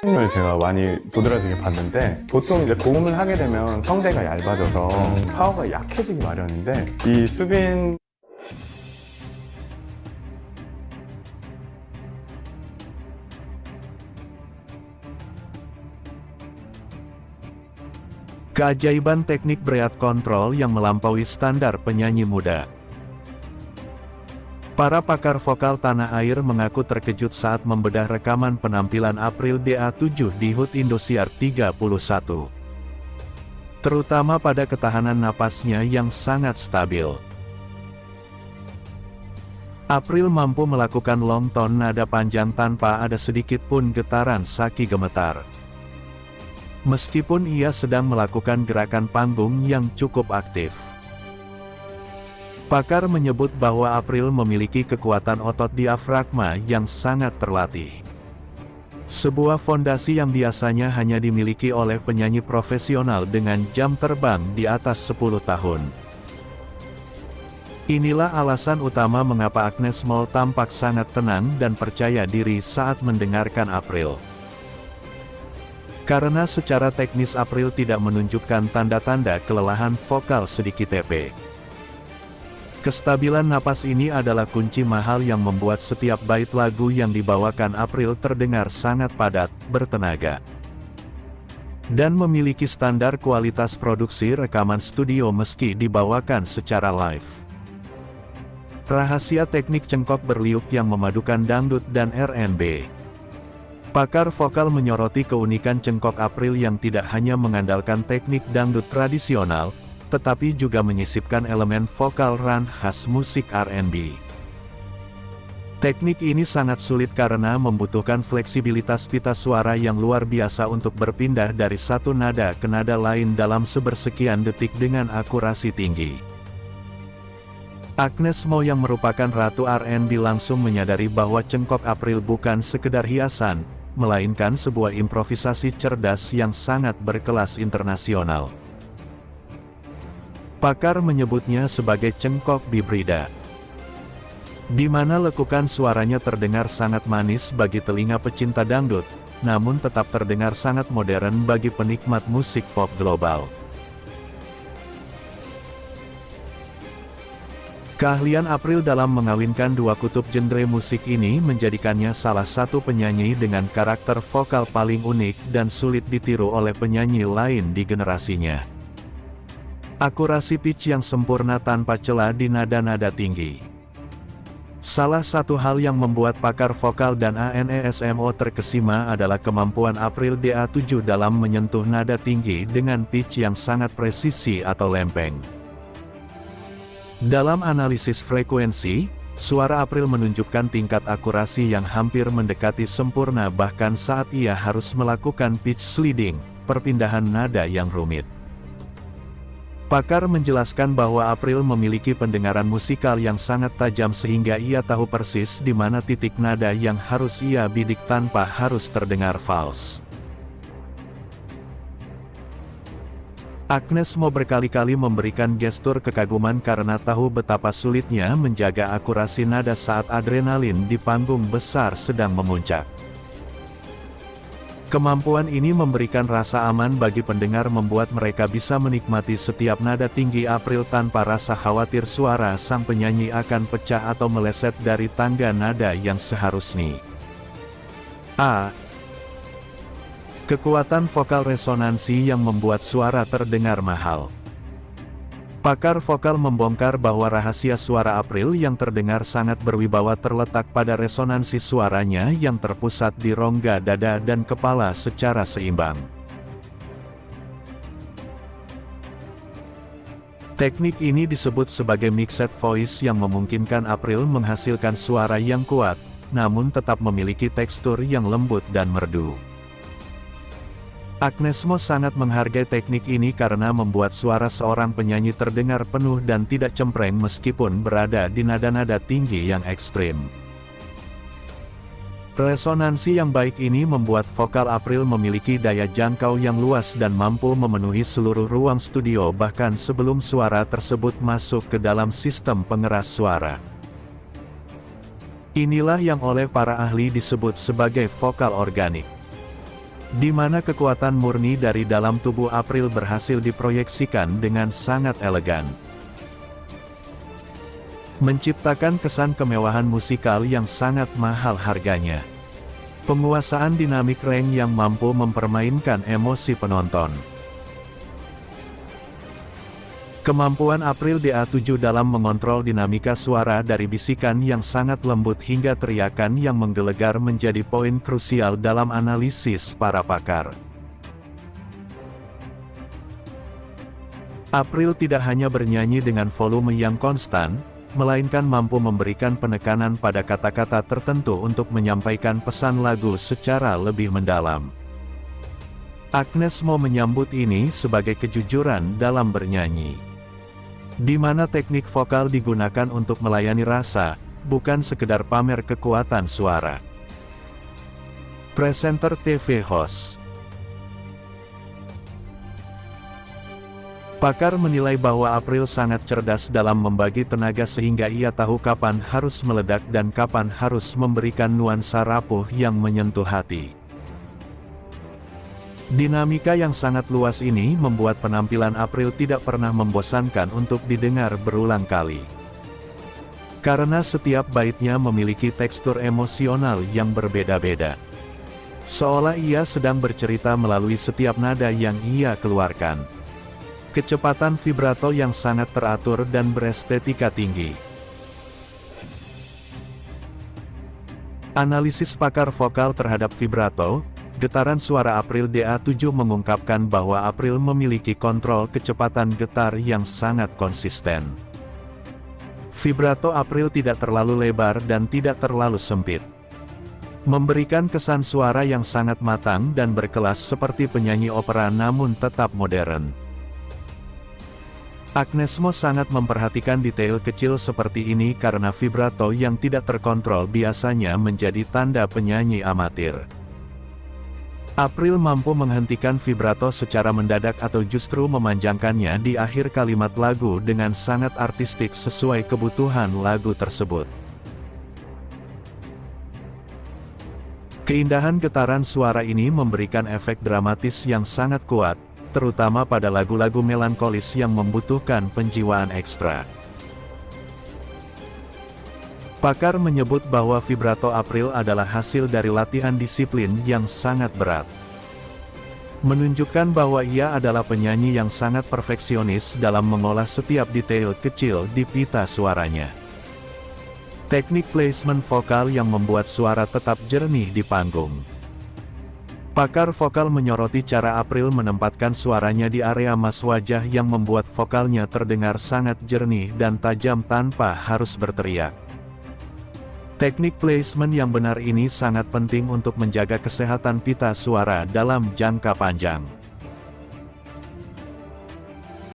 을 제가 많이 도드라지게 봤는데 보통 이제 고음을 하게 되면 성대가 얇아져서 파워가 약해지기 마련인데 이 수빈 Keajaiban teknik breath control yang melampaui standar penyanyi muda. Para pakar vokal tanah air mengaku terkejut saat membedah rekaman penampilan April DA7 di HUT Indosiar 31. Terutama pada ketahanan napasnya yang sangat stabil. April mampu melakukan long tone nada panjang tanpa ada sedikit pun getaran saki gemetar. Meskipun ia sedang melakukan gerakan panggung yang cukup aktif. Pakar menyebut bahwa April memiliki kekuatan otot diafragma yang sangat terlatih. Sebuah fondasi yang biasanya hanya dimiliki oleh penyanyi profesional dengan jam terbang di atas 10 tahun. Inilah alasan utama mengapa Agnes Mo tampak sangat tenang dan percaya diri saat mendengarkan April. Karena secara teknis April tidak menunjukkan tanda-tanda kelelahan vokal sedikit TP. Kestabilan napas ini adalah kunci mahal yang membuat setiap bait lagu yang dibawakan April terdengar sangat padat, bertenaga, dan memiliki standar kualitas produksi rekaman studio meski dibawakan secara live. Rahasia teknik cengkok berliuk yang memadukan dangdut dan R&B. Pakar vokal menyoroti keunikan cengkok April yang tidak hanya mengandalkan teknik dangdut tradisional, tetapi juga menyisipkan elemen vokal run khas musik R&B. Teknik ini sangat sulit karena membutuhkan fleksibilitas pita suara yang luar biasa untuk berpindah dari satu nada ke nada lain dalam sebersekian detik dengan akurasi tinggi. Agnes Mo yang merupakan ratu R&B langsung menyadari bahwa cengkok April bukan sekedar hiasan, melainkan sebuah improvisasi cerdas yang sangat berkelas internasional. Pakar menyebutnya sebagai cengkok bibrida, di mana lekukan suaranya terdengar sangat manis bagi telinga pecinta dangdut, namun tetap terdengar sangat modern bagi penikmat musik pop global. Keahlian April dalam mengawinkan dua kutub genre musik ini menjadikannya salah satu penyanyi dengan karakter vokal paling unik dan sulit ditiru oleh penyanyi lain di generasinya. Akurasi pitch yang sempurna tanpa celah di nada-nada tinggi. Salah satu hal yang membuat pakar vokal dan ANESMO terkesima adalah kemampuan April DA7 dalam menyentuh nada tinggi dengan pitch yang sangat presisi atau lempeng. Dalam analisis frekuensi, suara April menunjukkan tingkat akurasi yang hampir mendekati sempurna bahkan saat ia harus melakukan pitch sliding, perpindahan nada yang rumit. Pakar menjelaskan bahwa April memiliki pendengaran musikal yang sangat tajam sehingga ia tahu persis di mana titik nada yang harus ia bidik tanpa harus terdengar fals. Agnes Mo berkali-kali memberikan gestur kekaguman karena tahu betapa sulitnya menjaga akurasi nada saat adrenalin di panggung besar sedang memuncak. Kemampuan ini memberikan rasa aman bagi pendengar membuat mereka bisa menikmati setiap nada tinggi April tanpa rasa khawatir suara sang penyanyi akan pecah atau meleset dari tangga nada yang seharusnya. Kekuatan vokal resonansi yang membuat suara terdengar mahal. Pakar vokal membongkar bahwa rahasia suara April yang terdengar sangat berwibawa terletak pada resonansi suaranya yang terpusat di rongga dada dan kepala secara seimbang. Teknik ini disebut sebagai mixed voice yang memungkinkan April menghasilkan suara yang kuat, namun tetap memiliki tekstur yang lembut dan merdu. Agnes Mo sangat menghargai teknik ini karena membuat suara seorang penyanyi terdengar penuh dan tidak cempreng meskipun berada di nada-nada tinggi yang ekstrim. Resonansi yang baik ini membuat vokal April memiliki daya jangkau yang luas dan mampu memenuhi seluruh ruang studio bahkan sebelum suara tersebut masuk ke dalam sistem pengeras suara. Inilah yang oleh para ahli disebut sebagai vokal organik. di mana kekuatan murni dari dalam tubuh April berhasil diproyeksikan dengan sangat elegan. Menciptakan kesan kemewahan musikal yang sangat mahal harganya. Penguasaan dinamik range yang mampu mempermainkan emosi penonton. Kemampuan April DA7 dalam mengontrol dinamika suara dari bisikan yang sangat lembut hingga teriakan yang menggelegar menjadi poin krusial dalam analisis para pakar. April tidak hanya bernyanyi dengan volume yang konstan, melainkan mampu memberikan penekanan pada kata-kata tertentu untuk menyampaikan pesan lagu secara lebih mendalam. Agnes Mo menyambut ini sebagai kejujuran dalam bernyanyi, di mana teknik vokal digunakan untuk melayani rasa, bukan sekedar pamer kekuatan suara. Presenter TV host. Pakar menilai bahwa April sangat cerdas dalam membagi tenaga sehingga ia tahu kapan harus meledak dan kapan harus memberikan nuansa rapuh yang menyentuh hati. Dinamika yang sangat luas ini membuat penampilan April tidak pernah membosankan untuk didengar berulang kali. Karena setiap baitnya memiliki tekstur emosional yang berbeda-beda. Seolah ia sedang bercerita melalui setiap nada yang ia keluarkan. Kecepatan vibrato yang sangat teratur dan berestetika tinggi. Analisis pakar vokal terhadap vibrato, getaran suara April DA7 mengungkapkan bahwa April memiliki kontrol kecepatan getar yang sangat konsisten. Vibrato April tidak terlalu lebar dan tidak terlalu sempit. Memberikan kesan suara yang sangat matang dan berkelas seperti penyanyi opera namun tetap modern. Agnes Mo sangat memperhatikan detail kecil seperti ini karena vibrato yang tidak terkontrol biasanya menjadi tanda penyanyi amatir. April mampu menghentikan vibrato secara mendadak atau justru memanjangkannya di akhir kalimat lagu dengan sangat artistik sesuai kebutuhan lagu tersebut. Keindahan getaran suara ini memberikan efek dramatis yang sangat kuat, terutama pada lagu-lagu melankolis yang membutuhkan penjiwaan ekstra. Pakar menyebut bahwa vibrato April adalah hasil dari latihan disiplin yang sangat berat. Menunjukkan bahwa ia adalah penyanyi yang sangat perfeksionis dalam mengolah setiap detail kecil di pita suaranya. Teknik placement vokal yang membuat suara tetap jernih di panggung. Pakar vokal menyoroti cara April menempatkan suaranya di area mas wajah yang membuat vokalnya terdengar sangat jernih dan tajam tanpa harus berteriak. Teknik placement yang benar ini sangat penting untuk menjaga kesehatan pita suara dalam jangka panjang.